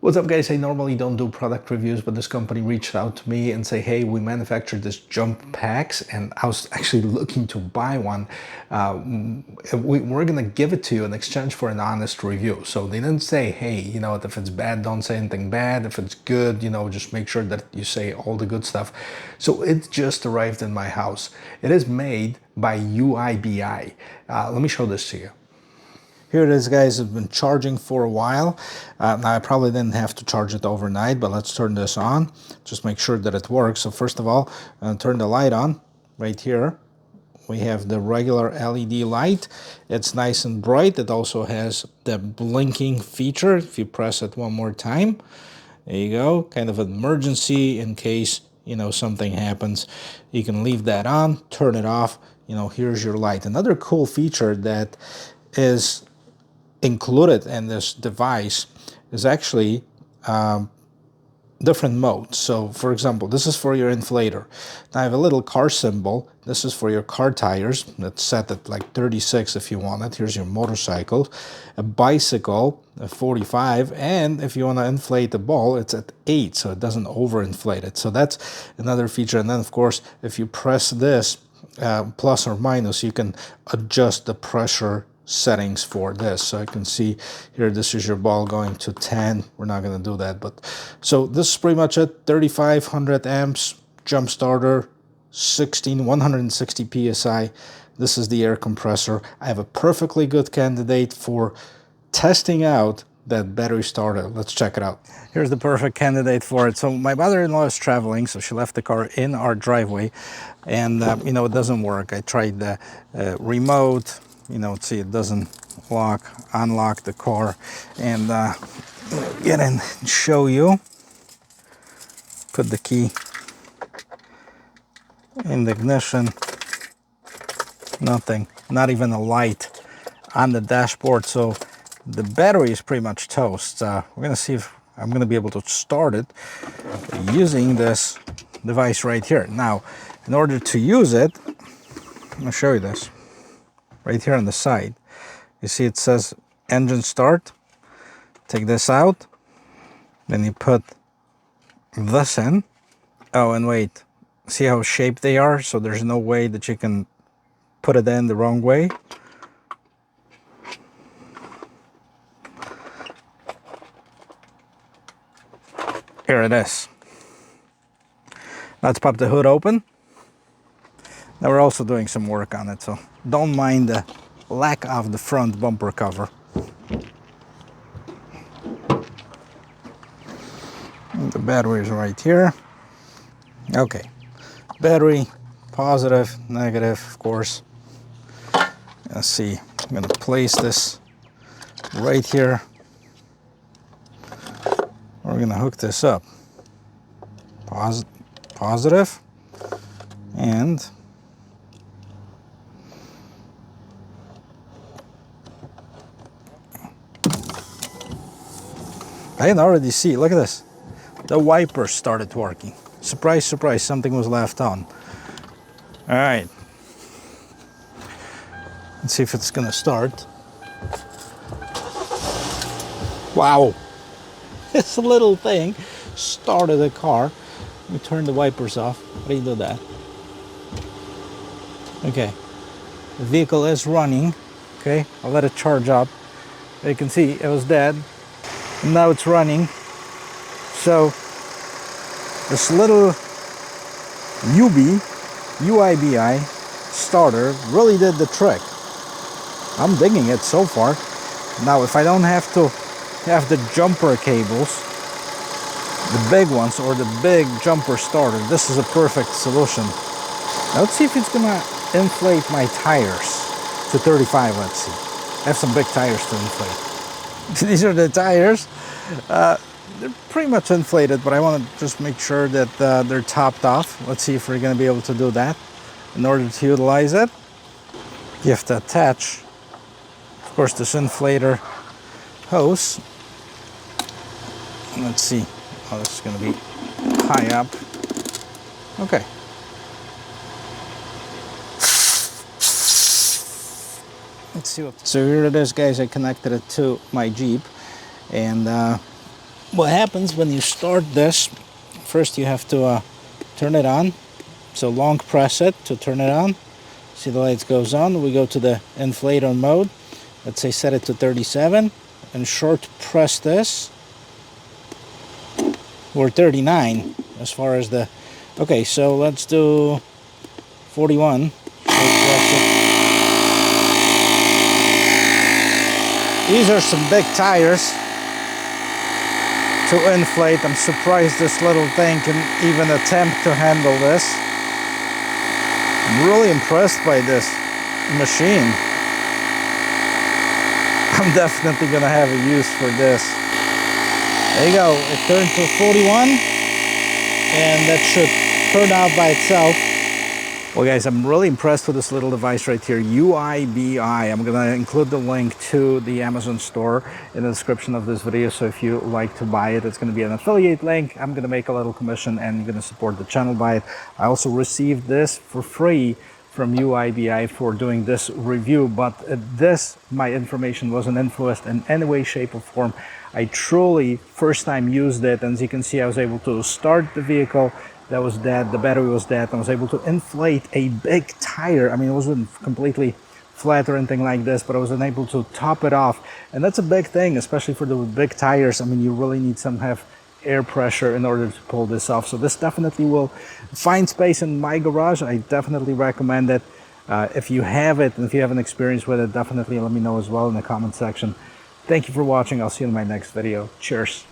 What's up, guys? I normally don't do product reviews, but this company reached out to me and say, hey, we manufacture this jump packs, and I was actually looking to buy one. We're gonna give it to you in exchange for an honest review. So they didn't say, hey, you know, if it's bad, don't say anything bad. If it's good, you know, just make sure that you say all the good stuff. So it just arrived in my house. It is made by UIBI. Let me show this to you. Here it is, guys. It's been charging for a while. Now I probably didn't have to charge it overnight, but let's turn this on. Just make sure that it works. So first of all, turn the light on right here. We have the regular LED light. It's nice and bright. It also has the blinking feature. If you press it one more time, there you go. Kind of an emergency in case, you know, something happens. You can leave that on, turn it off. You know, here's your light. Another cool feature that is included in this device is actually different modes. So for example, this is for your inflator. Now I have a little car symbol. This is for your car tires. That's set at like 36 if you want it. Here's your motorcycle, a bicycle, a 45, and if you want to inflate the ball, it's at 8, so it doesn't overinflate it. So that's another feature. And then of course, if you press this plus or minus, you can adjust the pressure settings for this. So I can see here, this is your ball going to 10. We're not going to do that, but so this is pretty much it. 3500 amps jump starter, 160 psi. This is the air compressor. I have a perfectly good candidate for testing out that battery starter. Let's check it out. Here's the perfect candidate for it. So my mother-in-law is traveling, so she left the car in our driveway, and you know, it doesn't work. I tried the remote. You know, see, it doesn't unlock the car. And get in and show you. Put the key in the ignition. Nothing, not even a light on the dashboard. So the battery is pretty much toast. We're gonna see if I'm gonna be able to start it using this device right here. Now, in order to use it, I'm gonna show you this. Right here on the side, you see it says engine start. Take this out, then you put this in. Oh, and wait, see how shaped they are? So there's no way that you can put it in the wrong way. Here it is. Let's pop the hood open. Now we're also doing some work on it, so don't mind the lack of the front bumper cover. And the battery is right here. Okay, battery, positive, negative, of course. Let's see, I'm gonna place this right here. We're gonna hook this up. Positive, and I can already see, look at this. The wipers started working. Surprise, surprise, something was left on. All right. Let's see if it's gonna start. Wow. This little thing started the car. Let me turn the wipers off. How do you do that? Okay. The vehicle is running. Okay, I'll let it charge up. You can see it was dead. And now it's running. So this little UIBI starter really did the trick. I'm digging it so far. Now if I don't have to have the jumper cables, the big ones, or the big jumper starter, this is a perfect solution. Now let's see if it's gonna inflate my tires to 35. Let's see. I have some big tires to inflate. These are the tires. They're pretty much inflated, but I want to just make sure that they're topped off. Let's see if we're going to be able to do that. In order to utilize it, you have to attach, of course, this inflator hose. Let's see. Oh, this is going to be high up. Okay. Let's see what. So here it is, guys. I connected it to my Jeep, and what happens when you start this, first you have to turn it on. So long press it to turn it on. See the lights goes on. We go to the inflator mode. Let's say set it to 37 and short press this. We're 39 as far as the... Okay, so let's do 41. These are some big tires to inflate. I'm surprised this little thing can even attempt to handle this. I'm really impressed by this machine. I'm definitely gonna have a use for this. There you go, it turned to 41 and that should turn out by itself. Well guys, I'm really impressed with this little device right here, UIBI. I'm gonna include the link to the Amazon store in the description of this video, so if you like to buy it, it's gonna be an affiliate link. I'm gonna make a little commission and I'm gonna support the channel by it. I also received this for free from UIBI for doing this review, but my information wasn't influenced in any way, shape or form. I truly first time used it, and as you can see, I was able to start the vehicle that was dead, the battery was dead, and I was able to inflate a big tire. I mean, it wasn't completely flat or anything like this, but I was able to top it off, and that's a big thing, especially for the big tires. I mean, you really need some air pressure in order to pull this off. So this definitely will find space in my garage. I definitely recommend it. If you have it and if you have an experience with it, definitely let me know as well in the comment section. Thank you for watching. I'll see you in my next video. Cheers.